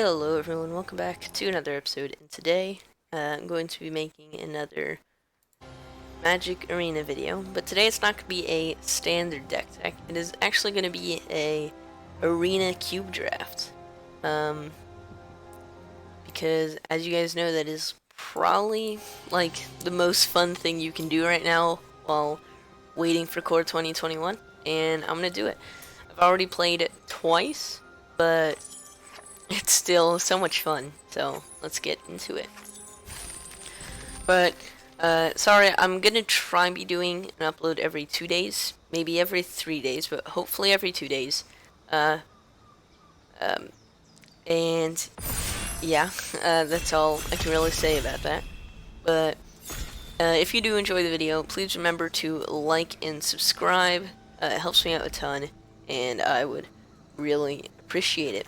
Hello everyone, welcome back to another episode, and today I'm going to be making another Magic Arena video, but today it's not going to be a standard deck tech, it is actually going to be a Arena Cube Draft, because as you guys know that is probably like the most fun thing you can do right now while waiting for Core 2021, and I'm going to do it. I've already played it twice, but it's still so much fun, so let's get into it. But, sorry, I'm gonna try and be doing an upload every 2 days, maybe every 3 days, but hopefully every 2 days. And, yeah, that's all I can really say about that. But, if you do enjoy the video, please remember to like and subscribe. It helps me out a ton, and I would really appreciate it.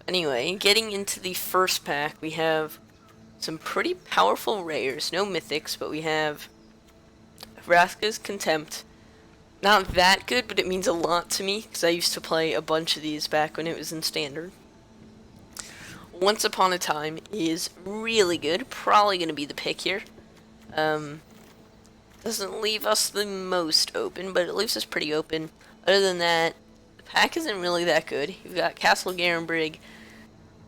Anyway, getting into the first pack, we have some pretty powerful rares. No mythics, but we have Vraska's Contempt. Not that good, but it means a lot to me, because I used to play a bunch of these back when it was in Standard. Once Upon a Time is really good. Probably going to be the pick here. Doesn't leave us the most open, but it leaves us pretty open. Other than that, the pack isn't really that good. You've got Castle Garenbrig.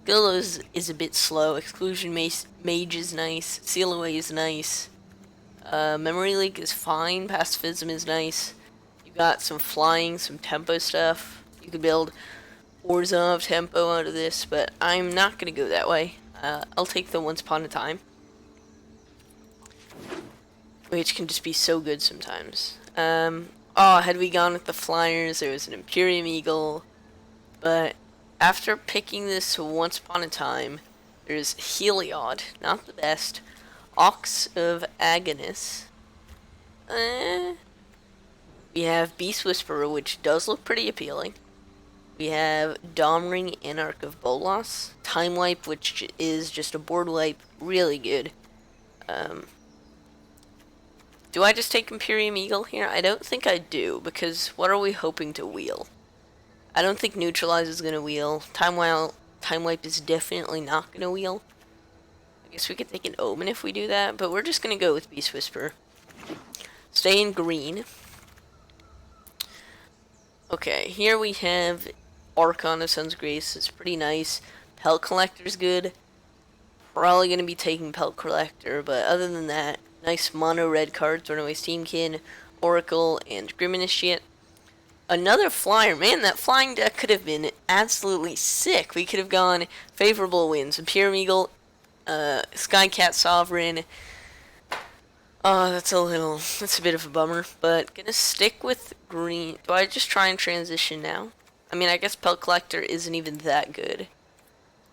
Gillows is a bit slow. Exclusion Mage is nice. Seal Away is nice. Memory Leak is fine. Pacifism is nice. You got some flying, some tempo stuff. You could build Orzhov tempo out of this, but I'm not going to go that way. I'll take the Once Upon a Time, which can just be so good sometimes. Had we gone with the Flyers, there was an Imperium Eagle, but after picking this Once Upon a Time, there's Heliod, not the best. Ox of Agonis. We have Beast Whisperer, which does look pretty appealing. We have Domring, Anarch of Bolas. Time Wipe, which is just a board wipe, really good. Do I just take Imperium Eagle here? I don't think I do, because what are we hoping to wheel? I don't think Neutralize is going to wheel. Time Wipe is definitely not going to wheel. I guess we could take an Omen if we do that, but we're just going to go with Beast Whisperer. Stay in green. Okay, here we have Archon of Sun's Grace. It's pretty nice. Pelt Collector's good. Probably going to be taking Pelt Collector, but other than that, nice mono red cards. Runaway Steamkin, Oracle, and Grim Initiate. Another flyer. Man, that flying deck could have been absolutely sick. We could have gone favorable wins. Imperium Eagle, Skycat Sovereign. Oh, that's a bit of a bummer. But gonna stick with green. Do I just try and transition now? I mean, I guess Pelt Collector isn't even that good.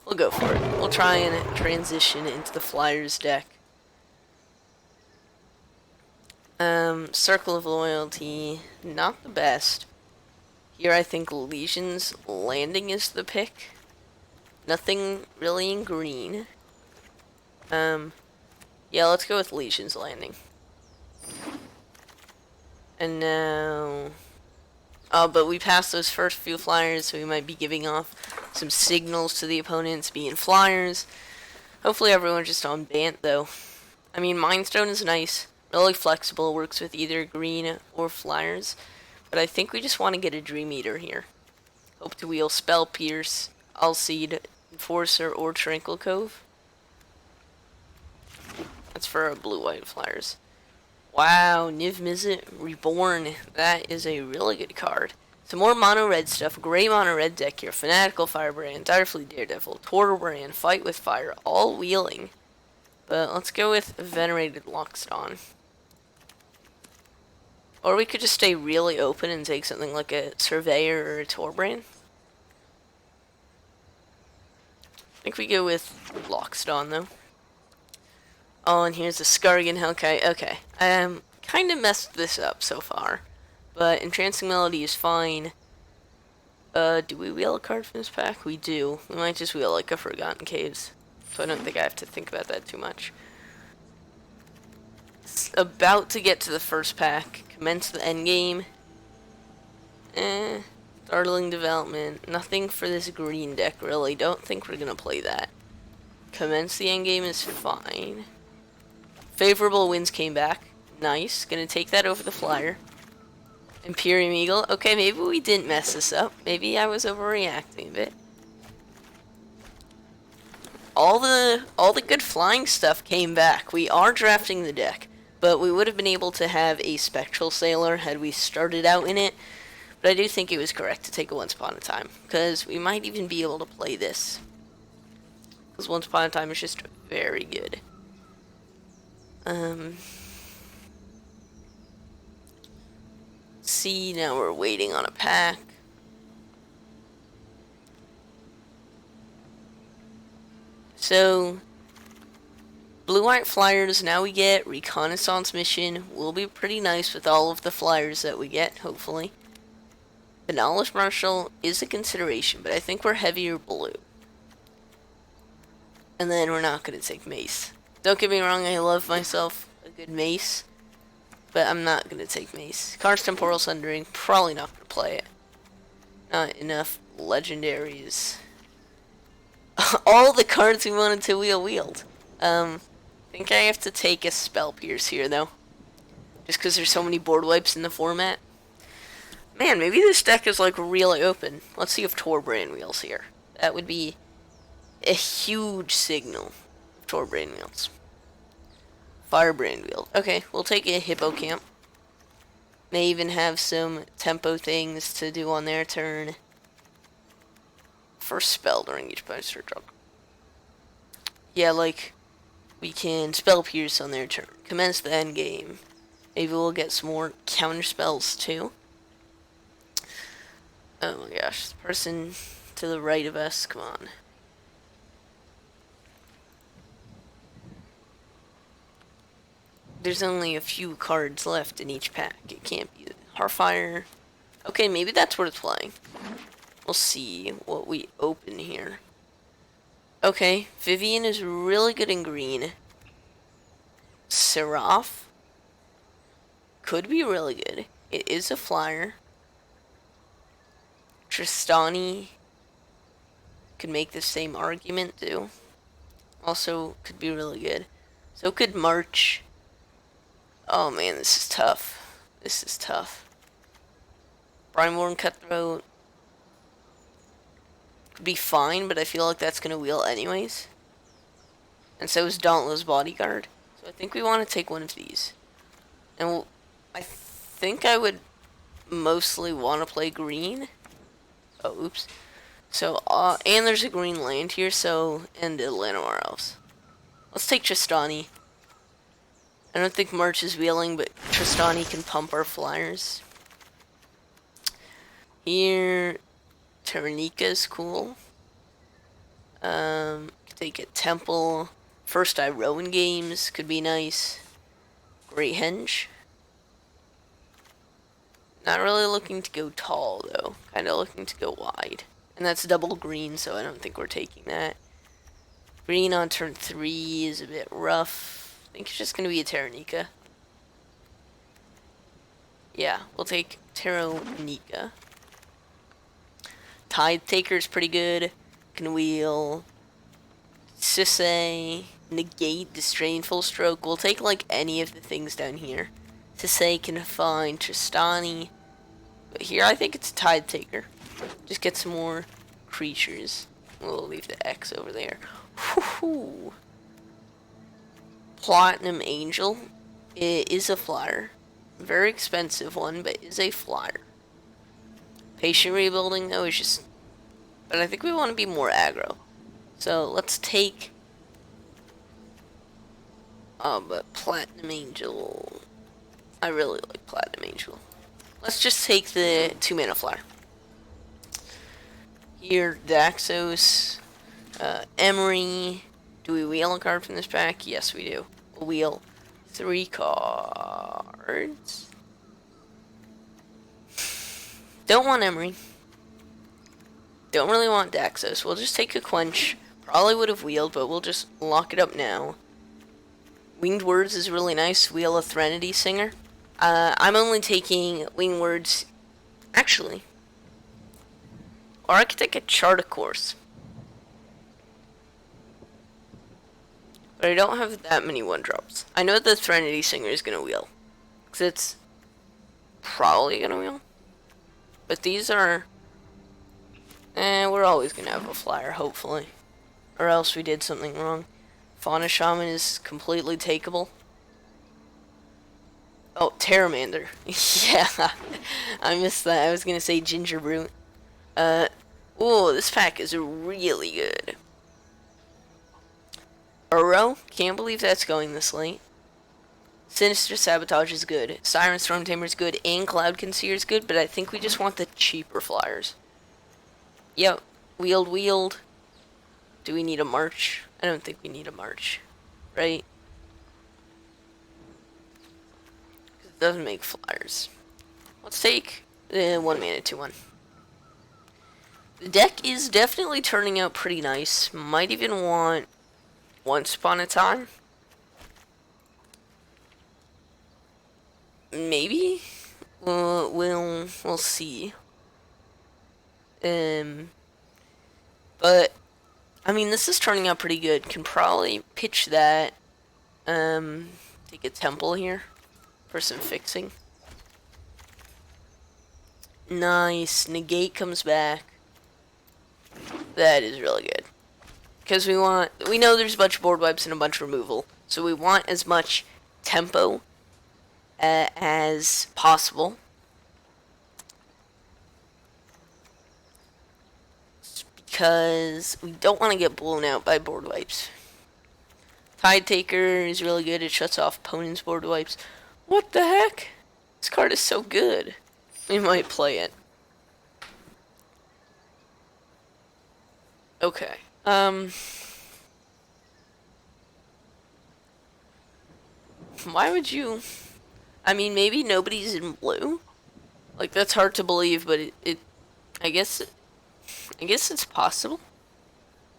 We'll go for it. We'll try and transition into the Flyers deck. Circle of Loyalty, not the best. Here I think Legion's Landing is the pick. Nothing really in green. Yeah, let's go with Legion's Landing. And now... Oh, but we passed those first few flyers, so we might be giving off some signals to the opponents being flyers. Hopefully everyone's just on Bant, though. I mean, Mindstone is nice. Really flexible, works with either green or flyers. But I think we just want to get a Dream Eater here. Hope to wheel Spell Pierce, Alseed, Enforcer, or Tranquil Cove. That's for our blue-white flyers. Wow, Niv Mizzet Reborn. That is a really good card. Some more mono-red stuff. Gray mono-red deck here. Fanatical Firebrand, Direfleet Daredevil, Torterbrand, Fight with Fire, all wheeling. But let's go with Venerated Lockstone. Or we could just stay really open and take something like a Surveyor or a Torbrand. I think we go with Lockstone, though. Oh, and here's the Skargan Hellkite. Okay, I kind of messed this up so far. But Entrancing Melody is fine. Do we wheel a card from this pack? We do. We might just wheel like a Forgotten Caves. So I don't think I have to think about that too much. It's about to get to the first pack. Commence the endgame. Doesn't Startling Development. Nothing for this green deck, really. Don't think we're gonna play that. Commence the endgame is fine. Favorable winds came back. Nice. Gonna take that over the flyer. Imperium Eagle. Okay, maybe we didn't mess this up. Maybe I was overreacting a bit. All the good flying stuff came back. We are drafting the deck, but we would have been able to have a Spectral Sailor had we started out in it. But I do think it was correct to take a Once Upon a Time, because we might even be able to play this. Because Once Upon a Time is just very good. See, now we're waiting on a pack. So, blue-white flyers, now we get Reconnaissance Mission. Will be pretty nice with all of the flyers that we get, hopefully. Benalis Marshal is a consideration, but I think we're heavier blue. And then we're not going to take Mace. Don't get me wrong, I love myself a good Mace, but I'm not going to take Mace. Cards Temporal Sundering, probably not going to play it. Not enough legendaries. All the cards we wanted to wield. I think I have to take a Spell Pierce here, though. Just because there's so many board wipes in the format. Man, maybe this deck is, like, really open. Let's see if Torbrand wheels here. That would be a huge signal. Torbrand wheels. Firebrand wheel. Okay, we'll take a Hippocamp. May even have some tempo things to do on their turn. First spell during each opponent's turn. Yeah, like, we can Spell Pierce on their turn. Commence the end game. Maybe we'll get some more counter spells, too. Oh my gosh, the person to the right of us, come on. There's only a few cards left in each pack. It can't be Heartfire. Okay, maybe that's worth playing. We'll see what we open here. Okay, Vivian is really good in green. Seraph could be really good. It is a flyer. Tristani could make the same argument too. Also could be really good. So could March. Oh man, this is tough. This is tough. Brineborn Cutthroat could be fine, but I feel like that's gonna wheel anyways. And so is Dauntless Bodyguard. So I think we want to take one of these. And I think I would mostly want to play green. Oh, oops. So, and there's a green land here, so, and a Llanowar Elves. Let's take Tristani. I don't think March is wheeling, but Tristani can pump our flyers. Here, Terranica is cool. Take a Temple. First Eye Rowan Games could be nice. Great Henge. Not really looking to go tall, though. Kind of looking to go wide. And that's double green, so I don't think we're taking that. Green on turn 3 is a bit rough. I think it's just going to be a Terranica. Yeah, we'll take Terranica. Tide Taker is pretty good. Can wheel Sisay, negate, Distrain, Full Stroke. We'll take like any of the things down here. Sisay can find Tristani. But here I think it's a Tide Taker. Just get some more creatures. We'll leave the X over there. Woohoo! Platinum Angel. It is a flyer. Very expensive one, but is a flyer. Patient Rebuilding, though, is just... But I think we want to be more aggro. So, let's take... but Platinum Angel... I really like Platinum Angel. Let's just take the 2-mana flyer. Here, Daxos, Emery. Do we wheel a card from this pack? Yes, we do. We'll wheel 3 cards. Don't want Emery. Don't really want Daxos. We'll just take a Quench. Probably would have wheeled, but we'll just lock it up now. Winged Words is really nice. Wheel a Threnody Singer. I'm only taking Winged Words. Actually, Or I could take a charter course. But I don't have that many 1-drops. I know the Threnody Singer is gonna wheel. Because it's probably gonna wheel. But these are... we're always gonna have a flyer, hopefully. Or else we did something wrong. Fauna Shaman is completely takeable. Oh, Terramander. Yeah, I missed that. I was gonna say Ginger Brute. Oh, this pack is really good. Uro, can't believe that's going this late. Sinister Sabotage is good. Siren Storm Tamer is good, and Cloud Concealer is good, but I think we just want the cheaper flyers. Yep, wheeled. Do we need a march? I don't think we need a march, right? It doesn't make flyers. Let's take 1 mana 2/1. The deck is definitely turning out pretty nice. Might even want Once Upon a Time. Maybe we'll see. But I mean, this is turning out pretty good. Can probably pitch that. Take a temple here for some fixing. Nice. Negate comes back. That is really good. Because we know there's a bunch of board wipes and a bunch of removal. So we want as much tempo as possible. Because we don't want to get blown out by board wipes. Tide Taker is really good. It shuts off opponent's board wipes. What the heck? This card is so good. We might play it. Okay. Why would you... I mean, maybe nobody's in blue? Like, that's hard to believe, but I guess it's possible.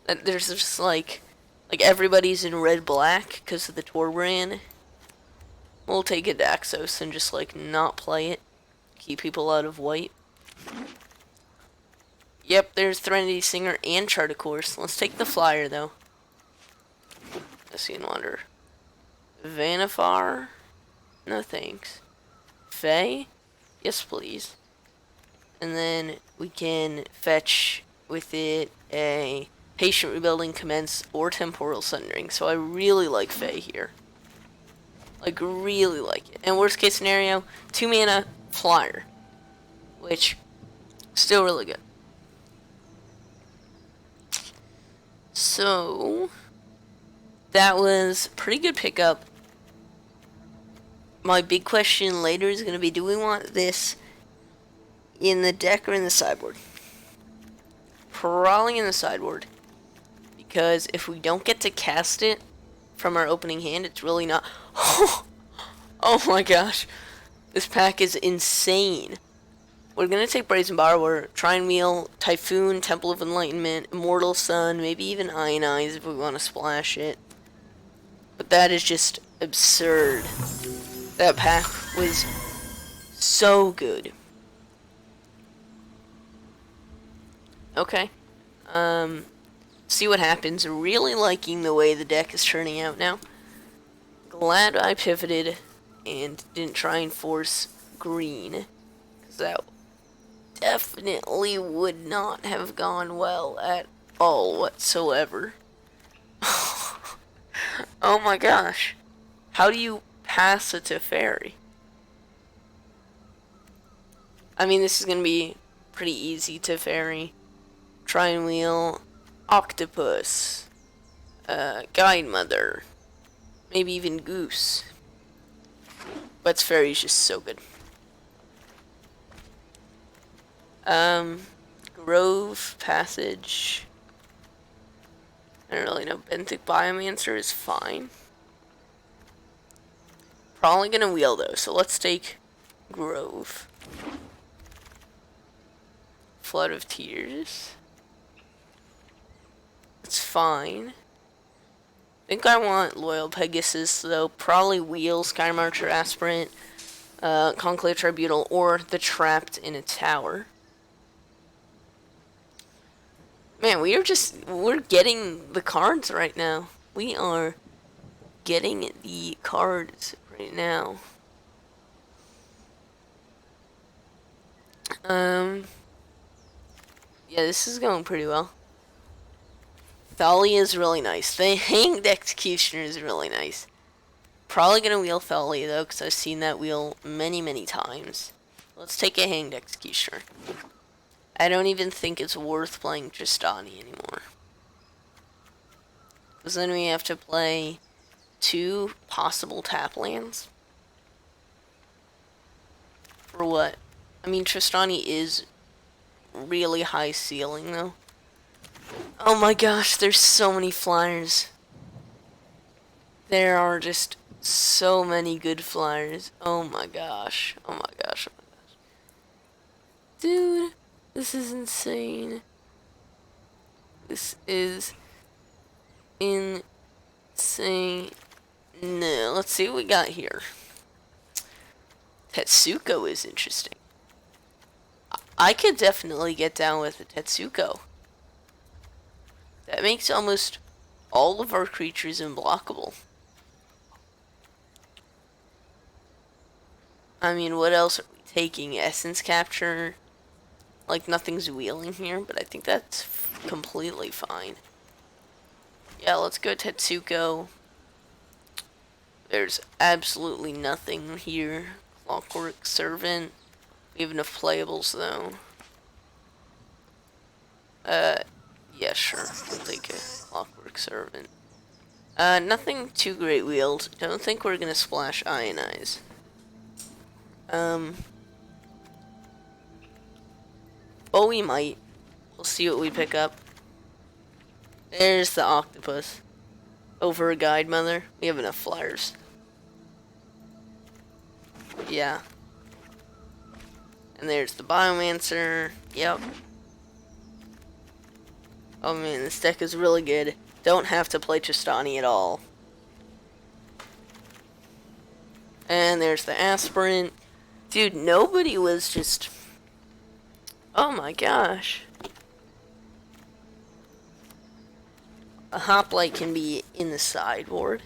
That there's just, like everybody's in red-black because of the tour we're in. We'll take a Daxos and just, like, not play it. Keep people out of white. Yep, there's Threnody Singer and Charter Course. Let's take the flyer, though. Messian Wanderer. Vanifar? No thanks. Fae? Yes, please. And then we can fetch with it a Patient Rebuilding, Commence, or Temporal Sundering. So I really like Fae here. Like, really like it. And worst case scenario, 2 mana flyer. Which, still really good. So, that was pretty good pickup. My big question later is going to be, do we want this in the deck or in the sideboard? Probably in the sideboard. Because if we don't get to cast it from our opening hand, it's really not... Oh my gosh. This pack is insane. We're going to take Brazen Borrower, Try and Wheel, Typhoon, Temple of Enlightenment, Immortal Sun, maybe even Ionize if we want to splash it. But that is just absurd. That pack was so good. Okay. See what happens. Really liking the way the deck is turning out now. Glad I pivoted and didn't try and force green. Because that definitely would not have gone well at all whatsoever. Oh my gosh. How do you pass a Teferi? I mean, this is going to be pretty easy. Teferi, Try and Wheel, Octopus, Guide Mother, maybe even Goose. But Teferi's just so good. Grove, Passage. I don't really know. Benthic Biomancer is fine. Probably gonna wheel though, so let's take Grove. Flood of Tears. It's fine. I think I want Loyal Pegasus though. Probably wheel Sky Marcher, Aspirant, Conclave Tribunal, or the Trapped in a Tower. Man, we're getting the cards right now. We are getting the cards right now. Yeah, this is going pretty well. Thalia is really nice. The Hanged Executioner is really nice. Probably gonna wheel Thalia though, because I've seen that wheel many, many times. Let's take a Hanged Executioner. I don't even think it's worth playing Tristani anymore. Because then we have to play 2 possible tap lands. For what? I mean, Tristani is really high ceiling though. Oh my gosh, there's so many flyers. There are just so many good flyers. Oh my gosh. Oh my gosh. Oh my gosh. Dude, this is insane. This is insane. No, let's see what we got here. Tetsuko is interesting. I could definitely get down with a Tetsuko. That makes almost all of our creatures unblockable. I mean, what else are we taking? Essence Capture? Like, nothing's wheeling here, but I think that's completely fine. Yeah, let's go Tetsuko. There's absolutely nothing here. Clockwork Servant. We have enough playables, though. Yeah, sure. We'll take a Clockwork Servant. Nothing too great wheeled. Don't think we're gonna splash Ionize. But we might. We'll see what we pick up. There's the Octopus. Over a Guide Mother. We have enough flyers. Yeah. And there's the Biomancer. Yep. Oh man, this deck is really good. Don't have to play Tristani at all. And there's the Aspirant. Dude, nobody was just... Oh my gosh. A Hoplite can be in the sideboard.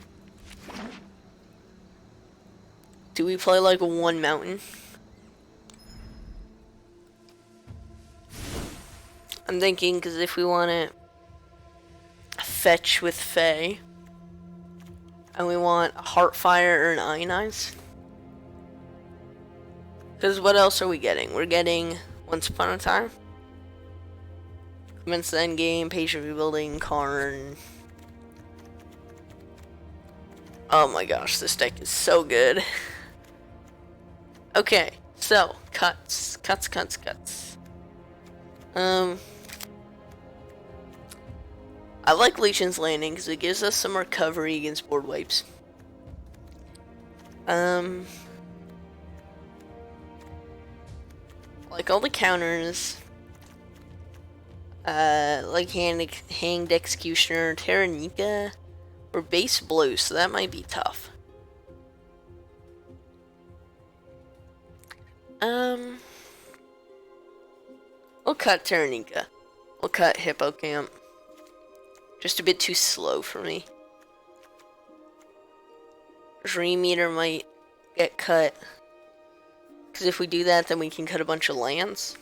Do we play like a 1 mountain? I'm thinking, because if we want to fetch with Fae, and we want a Heartfire or an Ionize. Because what else are we getting? We're getting Once Upon a Time, Commence the Endgame, Patient Rebuilding, Karn. Oh my gosh, this deck is so good. Okay, so, cuts. I like Legion's Landing because it gives us some recovery against board wipes. Like all the counters. Like Hanged Executioner, Terranika, or Base Blue, so that might be tough. We'll cut Terranika. We'll cut Hippocamp. Just a bit too slow for me. Dream Eater might get cut. Because if we do that, then we can cut a bunch of lands.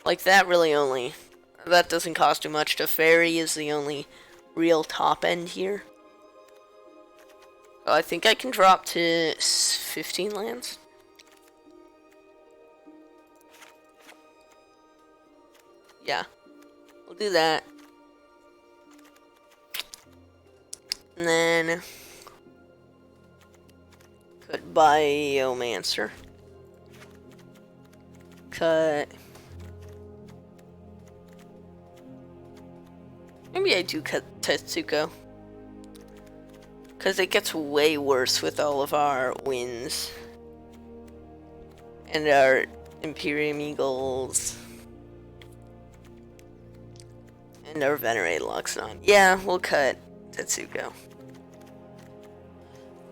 Like that really only... That doesn't cost too much. Teferi is the only real top end here. So I think I can drop to 15 lands. Yeah. We'll do that. And then... Cut Biomancer. Cut... Maybe I do cut Tetsuko. Because it gets way worse with all of our wins. And our Imperium Eagles. And our Venerated Luxon. Yeah, we'll cut Tetsuko.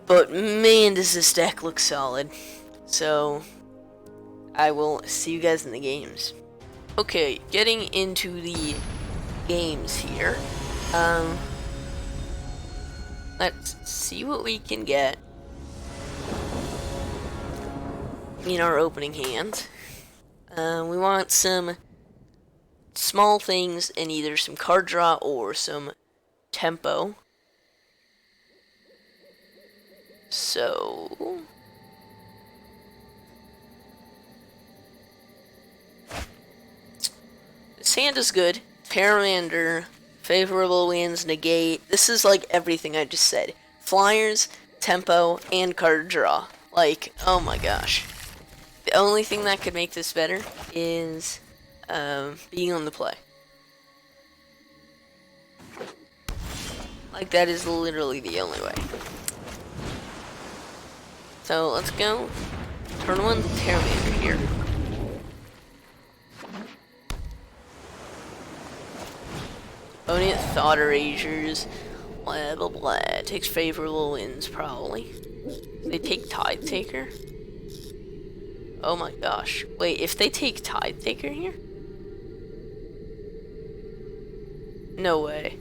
But man, does this deck look solid. So, I will see you guys in the games. Okay, getting into the games here. Let's see what we can get in our opening hand. We want some small things and either some card draw or some tempo. So this hand is good. Paramander, favorable wins, negate. This is like everything I just said. Flyers, tempo, and card draw. Like, oh my gosh. The only thing that could make this better is being on the play. Like, that is literally the only way. So, let's go. Turn 1 Terramander here. Opponent Thought Erasures. Blah, blah, blah. Takes favorable wins, probably. They take Tide Taker. Oh my gosh. Wait, if they take Tide Taker here? No way.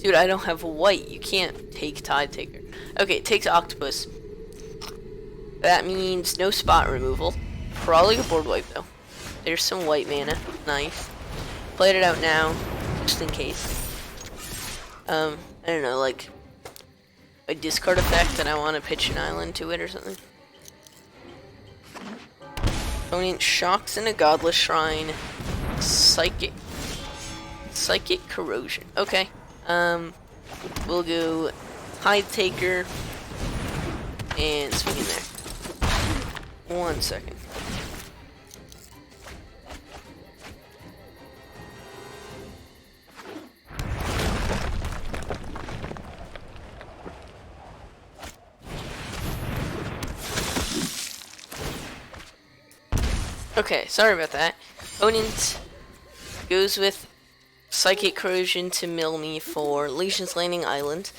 Dude, I don't have white. You can't take Tide Taker. Okay, it takes Octopus. That means no spot removal. Probably a board wipe though. There's some white mana. Nice. Played it out now, just in case. I don't know, like a discard effect and I want to pitch an island to it or something. Opponent shocks in a Godless Shrine. Psychic Corrosion. Okay. We'll go Tide Taker and swing in there. 1 second. Okay, sorry about that. Opponent goes with Psychic Corrosion to mill me for Legion's Landing Island.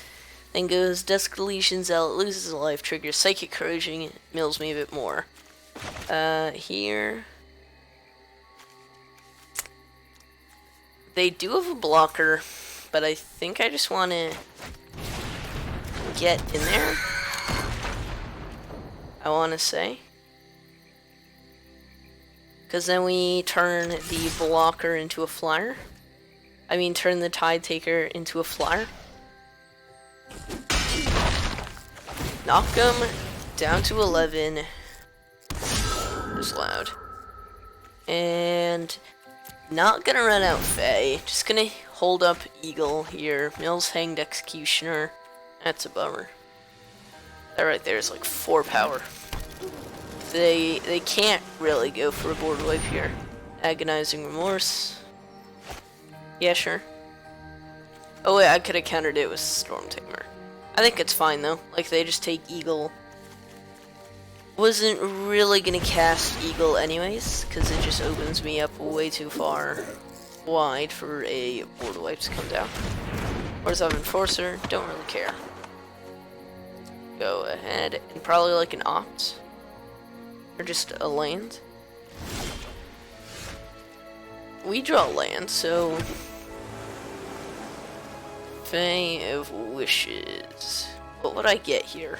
Then goes Dusk Legion Zealot, loses a life, triggers Psychic Corrosion, mills me a bit more. Here... They do have a blocker, but I think I just want to get in there. I want to say. Because then we turn the blocker into a flyer. I mean, turn the Tide Taker into a flyer. Knock them down to 11. Just loud. And not gonna run out Fae. Just gonna hold up Eagle here. Mills Hanged Executioner. That's a bummer. That right there is like 4 power. They can't really go for a board wipe here. Agonizing Remorse. Yeah, sure. Oh wait, I could have countered it with Storm Tamer. I think it's fine though. Like, they just take Eagle. Wasn't really gonna cast Eagle anyways, because it just opens me up way too far wide for a board wipe to come down. Where's I've Enforcer? Don't really care. Go ahead and probably like an Opt. Or just a land. We draw land, so Fae of Wishes. What would I get here?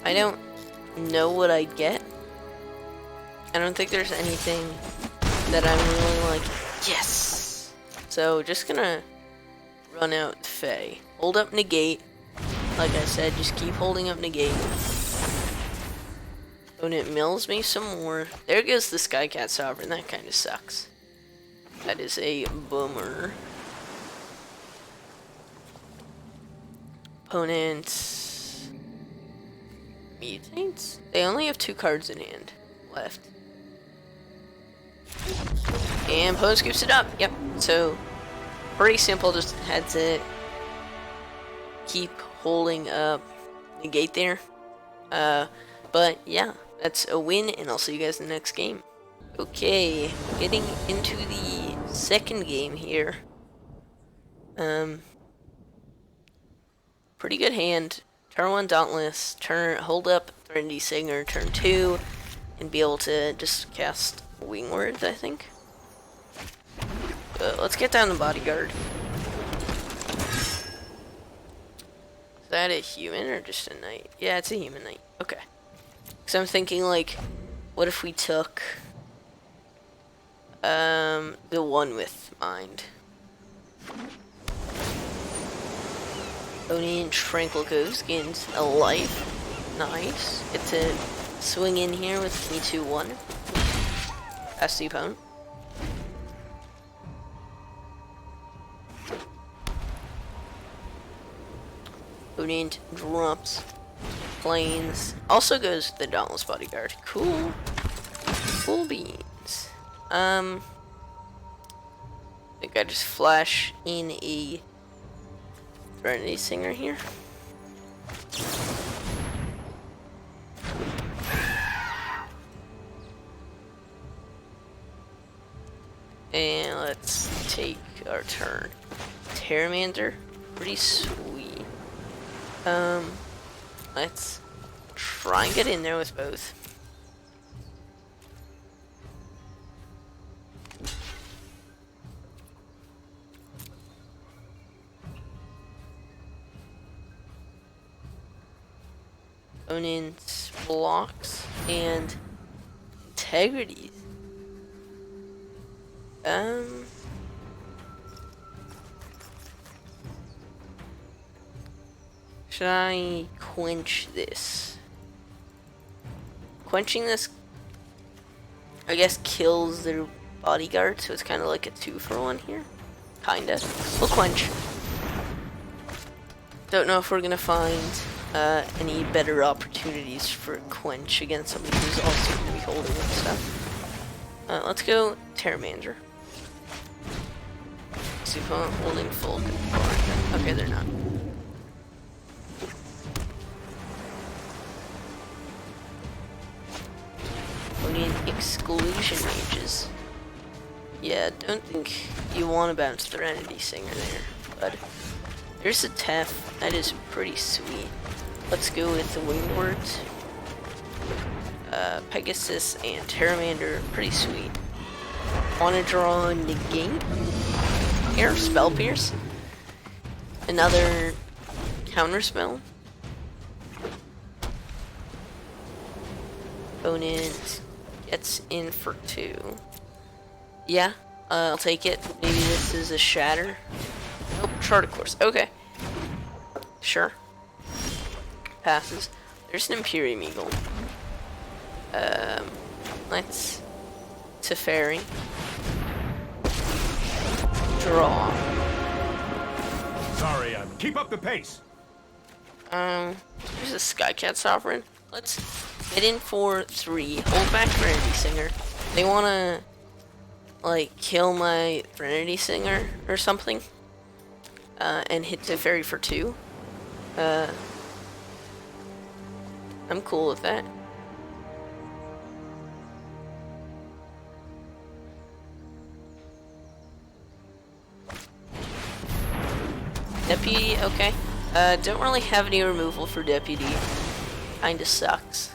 I don't know what I'd get. I don't think there's anything that I'm really like, yes! So just gonna run out Fae. Hold up Negate. Like I said, just keep holding up Negate. Opponent mills me some more. There goes the Skycat Sovereign. That kind of sucks. That is a bummer. Opponent mutates? They only have 2 cards in hand left. And opponent scoops it up. Yep. So pretty simple. Just had to keep holding up Negate there. But yeah. That's a win, and I'll see you guys in the next game. Okay, getting into the second game here. Pretty good hand. Turn 1 Dauntless, hold up Threndy Singer, turn 2, and be able to just cast Wingward, I think. Let's get down the bodyguard. Is that a human or just a knight? Yeah, it's a human knight. Okay. So I'm thinking, like, what if we took the one with mind? Oni and Tranquil Ghost gains a life. Nice. Get to swing in here with me 2-1. Pass the opponent. Oni drops. Planes. Also goes the Dauntless Bodyguard. Cool. Cool beans. I think I just flash in a Serenity Singer here. And let's take our turn. Pteramander, pretty sweet. Let's try and get in there with both. Opponent's blocks and integrities. Should I quench this? Quenching this, I guess, kills their bodyguard, so it's kind of like a 2-for-1 here. Kinda. We'll quench. Don't know if we're gonna find any better opportunities for quench against somebody who's also gonna be holding and stuff. Let's go Pteramander. Super holding full control. Okay, they're not. Only exclusion mages. Yeah, don't think you want to bounce the Serenity Singer there, but there's a Tef. That is pretty sweet. Let's go with the Winged Words. Pegasus and Pteramander, pretty sweet. Want to draw Negate? Air Spell Pierce. Another counter spell. Opponent gets in for 2. Yeah, I'll take it. Maybe this is a Shatter. Nope, Chart of Course. Okay. Sure. Passes. There's an Imperium Eagle. Let's Teferi. Draw. Sorry, keep up the pace. There's a Skycat Sovereign. Let's get in for 3. Hold back Serenity Singer. They wanna, like, kill my Serenity Singer or something. And hit Teferi for 2. I'm cool with that. Deputy, okay. Don't really have any removal for Deputy. Kinda sucks.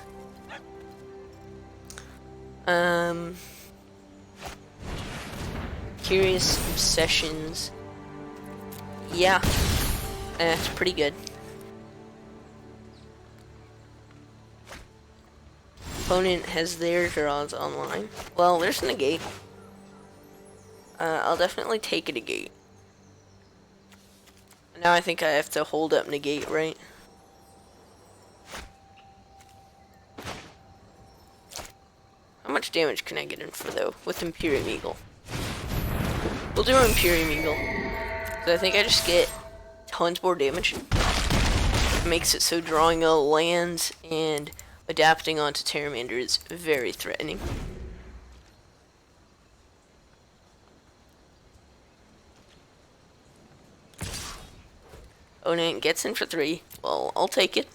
Curious Obsessions. Yeah. That's pretty good. Opponent has their draws online. Well, there's a Negate. I'll definitely take a Negate. Now I think I have to hold up Negate, right? How much damage can I get in for, though, with Imperium Eagle? We'll do Imperium Eagle. So I think I just get tons more damage. It makes it so drawing a land and adapting onto Pteramander is very threatening. Opponent gets in for 3. Well, I'll take it.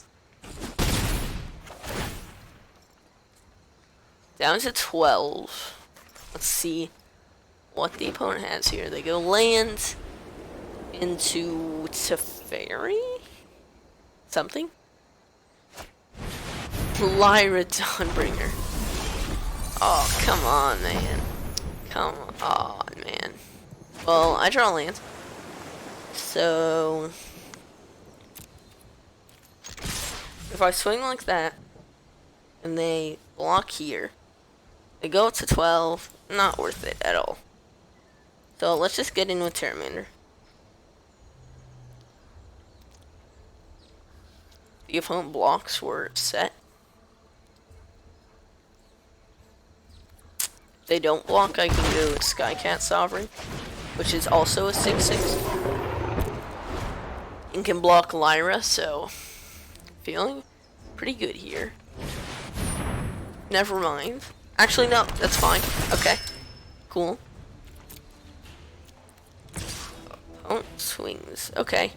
Down to 12. Let's see what the opponent has here. They go land into Teferi? Something? Lyra Dawnbringer. Oh, come on, man. Come on, man. Well, I draw land. So if I swing like that and they block here, they go to 12, not worth it at all. So let's just get in with Terminator. The opponent blocks, we're set. If they don't block, I can go with Skycat Sovereign, which is also a 6/6. And can block Lyra, so feeling pretty good here. Never mind. Actually, no, that's fine. Okay, cool. Opponent swings. Okay.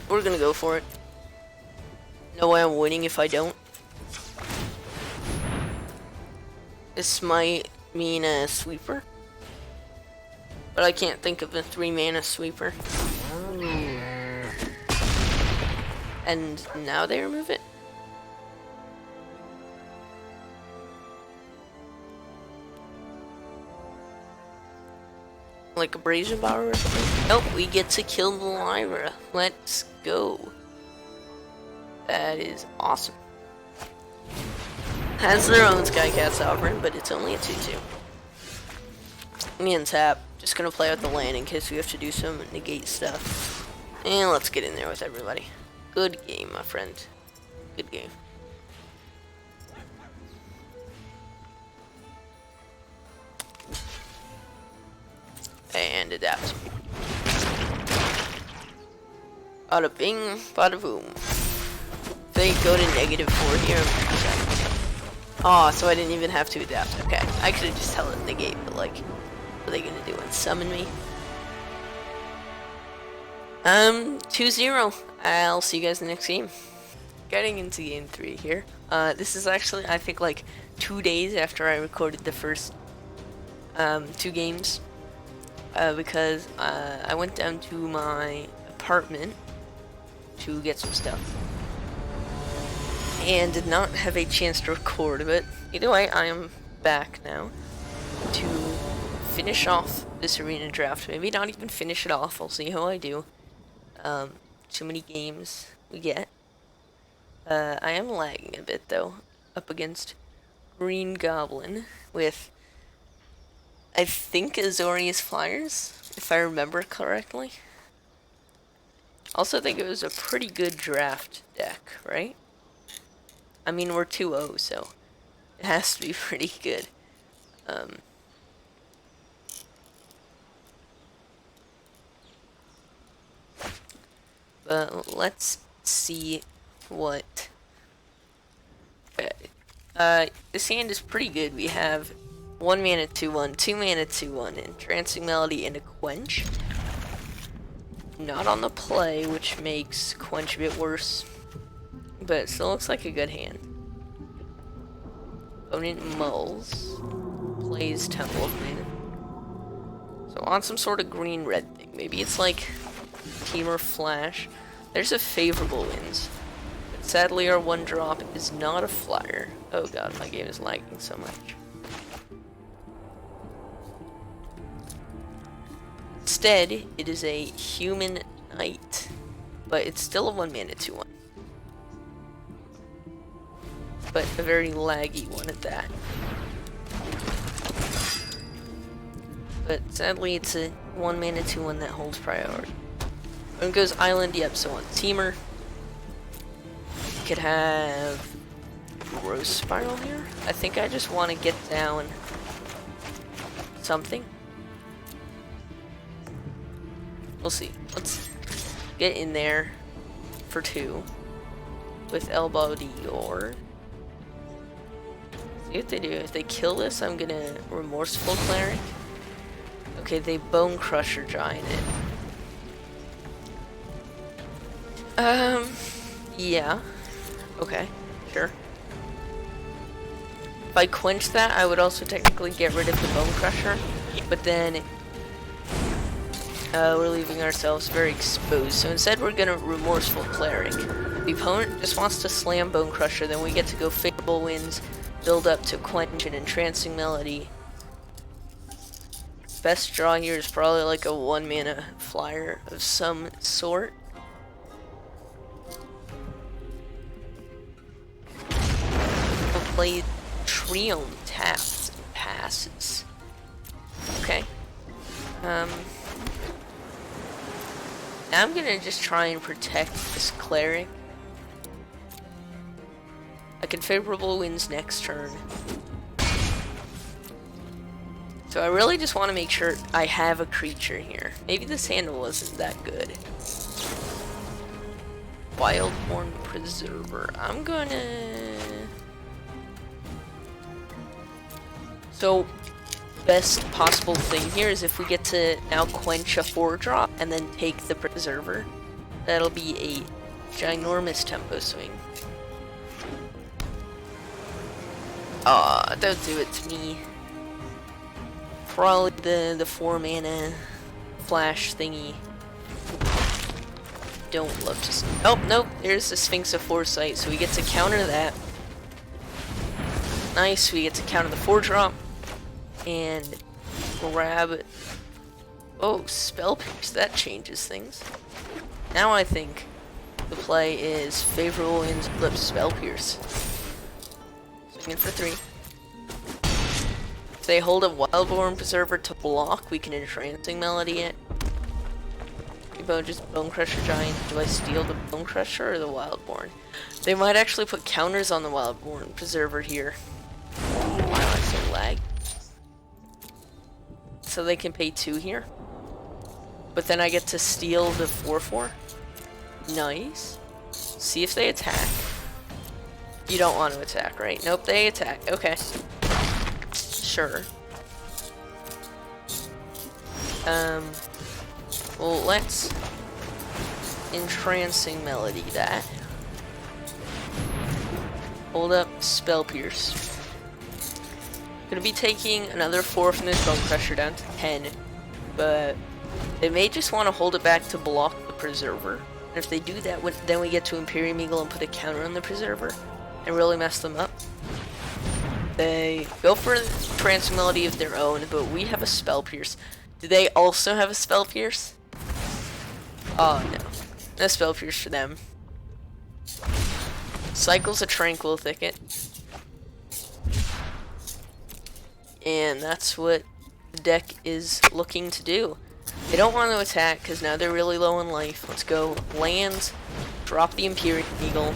We're gonna go for it. No way I'm winning if I don't. This might mean a sweeper, but I can't think of a 3-mana sweeper. And now they remove it. Like a Brazen Power or something? Nope, we get to kill the Lyra. Let's go. That is awesome. Has their own Skycat Sovereign, but it's only a 2/2. Me and Tap, just gonna play out the land in case we have to do some negate stuff. And let's get in there with everybody. Good game, my friend. Good game. And adapt. Bada bing, bada boom. They go to -4 here. Oh, so I didn't even have to adapt. Okay, I could have just held it negate, but like, what are they gonna do and summon me? 2-0. I'll see you guys in the next game. Getting into game 3 here. This is actually, I think, like 2 days after I recorded the first 2 games. Because I went down to my apartment to get some stuff and did not have a chance to record, but either way, I am back now to finish off this arena draft. Maybe not even finish it off, I'll see how I do. Too many games we get. I am lagging a bit though, up against Green Goblin with, I think, Azorius Flyers, if I remember correctly. Also think it was a pretty good draft deck, right? I mean, we're 2-0, so it has to be pretty good. But let's see what... this hand is pretty good. We have 1 mana 2/1, 2 mana 2/1, Entrancing Melody, and a Quench. Not on the play, which makes Quench a bit worse, but it still looks like a good hand. Opponent mulls, plays Temple of Mana. So on some sort of green-red thing. Maybe it's like Teamer Flash. There's a favorable wins. But sadly, our 1-drop is not a flyer. Oh god, my game is lagging so much. Instead, it is a Human Knight, but it's still a 1 mana 2/1. But a very laggy one at that. But sadly, it's a 1 mana 2/1 that holds priority. When it goes Island, yep, so on Teamer. Could have Growth Spiral here. I think I just want to get down something. We'll see. Let's get in there for 2 with Elbow Dior. See what they do. If they kill this, I'm gonna Remorseful Cleric. Okay, they Bone Crusher Giant it. Yeah. Okay, sure. If I quench that, I would also technically get rid of the Bone Crusher, but then we're leaving ourselves very exposed. So instead, we're gonna Remorseful Cleric. The opponent just wants to slam Bone Crusher, then we get to go Favorable Winds, build up to Quench and Entrancing Melody. best draw here is probably like a 1-mana flyer of some sort. We'll play Triome taps and passes. Okay. Now I'm gonna just try and protect this cleric. Like unfavorable wins next turn. So I really just want to make sure I have a creature here. Maybe this hand wasn't that good. Wildborn Preserver. I'm gonna... So, best possible thing here is if we get to now quench a 4-drop and then take the Preserver. That'll be a ginormous tempo swing. Aw, don't do it to me. Probably the 4-mana flash thingy. Don't love to see. Oh, nope, there's the Sphinx of Foresight, so we get to counter that. Nice, we get to counter the 4-drop. And grab... Oh, Spell Pierce, that changes things. Now I think the play is favorable winds, flip Spell Pierce. Swinging for 3. If they hold a Wildborn Preserver to block, we can Entrancing Melody it. Just Bone Crusher Giant. Do I steal the Bone Crusher or the Wildborn? They might actually put counters on the Wildborn Preserver here. Why am I so lag? So they can pay 2 here. But then I get to steal the 4/4. Nice. See if they attack. You don't want to attack, right? Nope, they attack. Okay. Sure. Well, let's Entrancing Melody that. Hold up, Spell Pierce. Gonna be taking another 4 from this Bone Crusher down to 10, but they may just want to hold it back to block the Preserver. And if they do that, then we get to Imperium Eagle and put a counter on the Preserver and really mess them up. They go for a Trance Melody of their own, but we have a Spell Pierce. Do they also have a Spell Pierce? Oh no. No Spell Pierce for them. Cycles a Tranquil Thicket. And that's what the deck is looking to do. They don't want to attack because now they're really low in life. Let's go lands, drop the Imperium Eagle.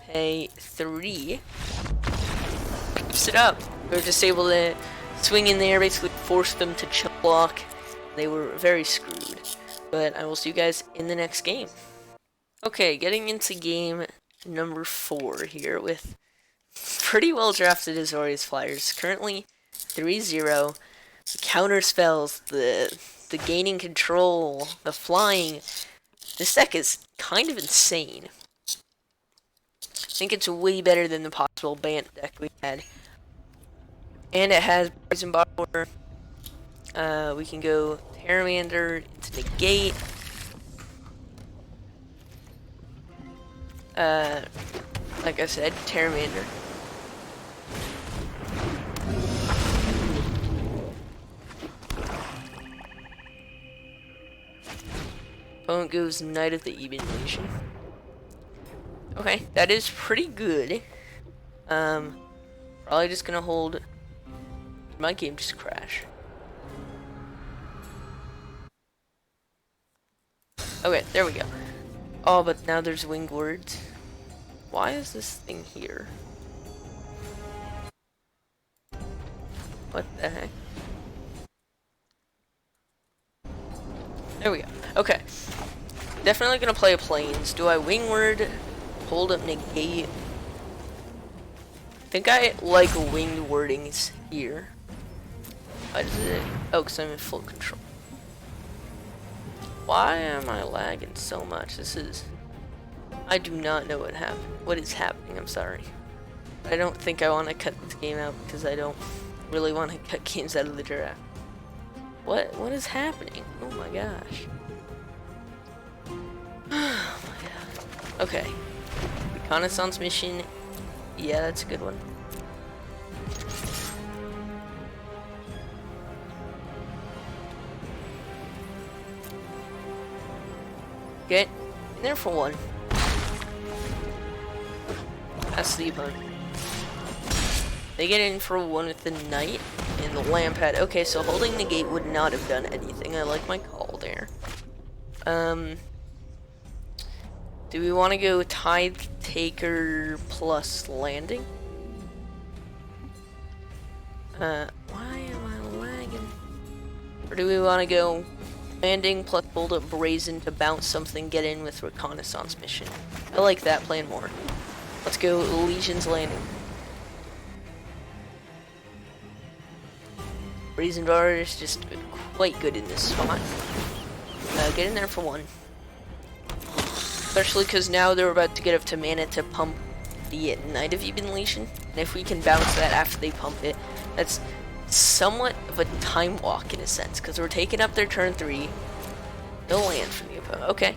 Pay 3. Keeps it up. We're just able to swing in there, basically force them to chill block. They were very screwed. But I will see you guys in the next game. Okay, getting into game number 4 here with pretty well drafted Azorius Flyers. Currently 3-0. The counter spells, the gaining control, the flying. This deck is kind of insane. I think it's way better than the possible Bant deck we had. And it has Poison Borrower. We can go Terramander to negate. Like I said, Terramander. Opponent goes Knight of the Evolution. Okay, that is pretty good. Probably just gonna hold. My game just crashed. Okay, there we go. Oh, but now there's Winged Words. Why is this thing here? What the heck? There we go. Okay. Definitely gonna play a Plains. Do I Wingward? Hold up negate? I think I like winged wordings here. Why does it? Oh, because I'm in full control. Why am I lagging so much? This is... I do not know what happened. What is happening? I'm sorry. I don't think I want to cut this game out because I don't really want to cut games out of the draft. What is happening? Oh my gosh. Oh my god. Okay. Reconnaissance mission. Yeah, that's a good one. Get in there for 1. That's the opponent. They get in for 1 with the knight and the lamp pad. Okay, so holding the gate would not have done anything. I like my call there. Do we want to go Tide Taker plus landing? Why am I lagging? Or do we want to go landing plus hold up Brazen to bounce something, get in with Reconnaissance Mission? I like that plan more. Let's go Legion's Landing. Brazen Bar is just quite good in this spot. Get in there for 1. Especially because now they're about to get up to mana to pump the Knight of Ebon Legion. And if we can bounce that after they pump it, that's somewhat of a time walk in a sense. Because we're taking up their turn 3. No land from the opponent. Okay.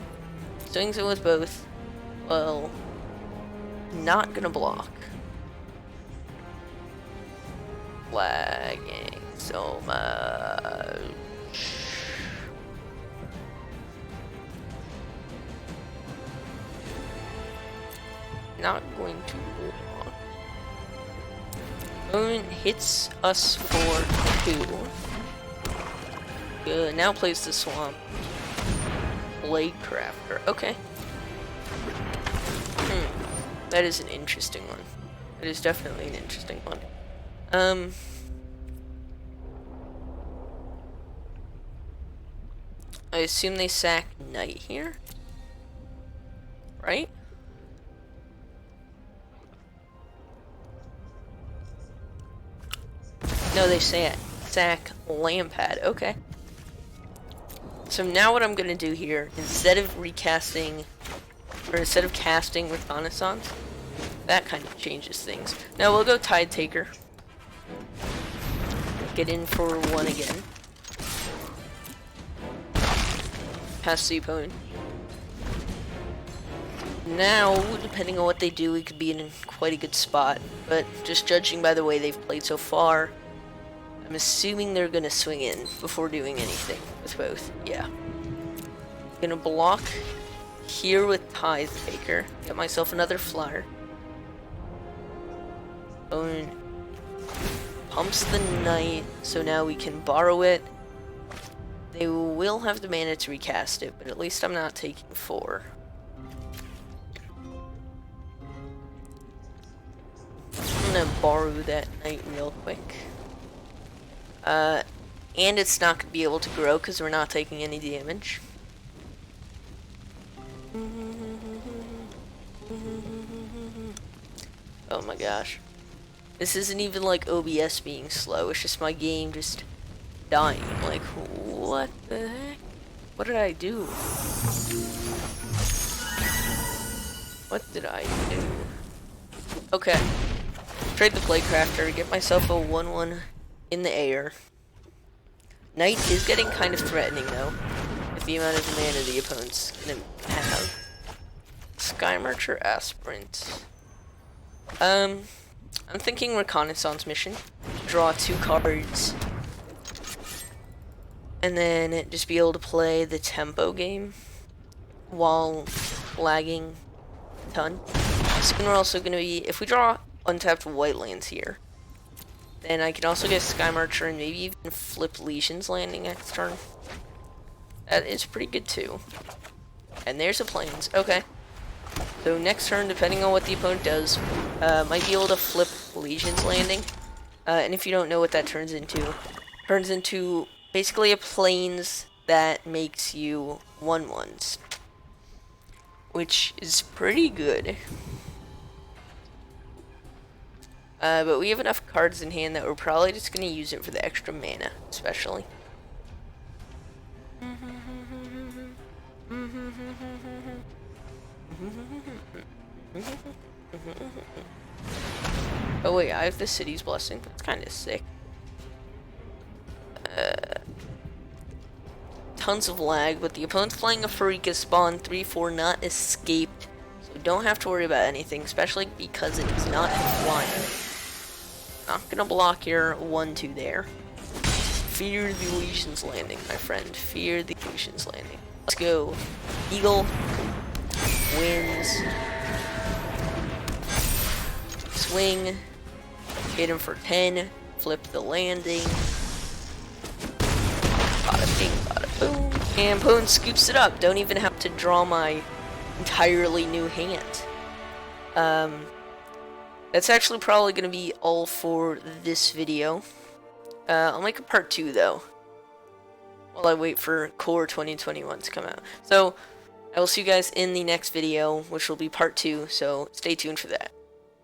Swings it with both. Well, not gonna block. Lagging so much. Not going to block. Opponent hits us for 2. Good. Now plays the swamp. Blade Crafter. Okay. That is an interesting one. It is definitely an interesting one. I assume they sack Knight here? Right? No, they sack Lamp Pad. Okay. So now what I'm gonna do here, instead of recasting, or instead of casting Reconnaissance, that kind of changes things. Now we'll go Tide Taker. Get in for 1 again. Pass the opponent. Now, depending on what they do, we could be in quite a good spot. But just judging by the way they've played so far, I'm assuming they're gonna swing in before doing anything with both. Yeah. Gonna block here with Tithe Taker. Get myself another flyer. Opponent pumps the knight, so now we can borrow it. They will have the mana to recast it, but at least I'm not taking 4. I'm gonna borrow that knight real quick. And it's not gonna be able to grow because we're not taking any damage. Oh my gosh. This isn't even like OBS being slow, it's just my game just dying. Like, what the heck? What did I do? What did I do? Okay. Trade the Playcrafter, get myself a 1/1 in the air. Knight is getting kind of threatening though, with the amount of mana the opponent's gonna have. Sky Marcher Aspirant. I'm thinking Reconnaissance Mission. Draw 2 cards. And then just be able to play the tempo game while lagging a ton. Soon we're also going to be, if we draw untapped white lands here, then I can also get Sky Marcher and maybe even flip Legion's Landing next turn. That is pretty good too. And there's a Plains. Okay. So next turn, depending on what the opponent does, might be able to flip Legion's Landing. And if you don't know what that turns into basically a Plains that makes you 1/1s, which is pretty good. But we have enough cards in hand that we're probably just going to use it for the extra mana, especially. Oh wait, I have the City's Blessing. That's kind of sick. Tons of lag, but the opponent's playing a Pharika spawn 3/4 not escaped, so don't have to worry about anything, especially because it is not flying. Not gonna block here. 1/2 there. Fear the Legion's Landing, my friend. Fear the Legion's Landing. Let's go. Eagle wins. Swing. Hit him for 10. Flip the landing. Bada bing, bada boom. And Pone scoops it up. Don't even have to draw my entirely new hand. That's actually probably going to be all for this video. I'll make a part 2 though, while I wait for Core 2021 to come out. So, I will see you guys in the next video, which will be part 2, so stay tuned for that.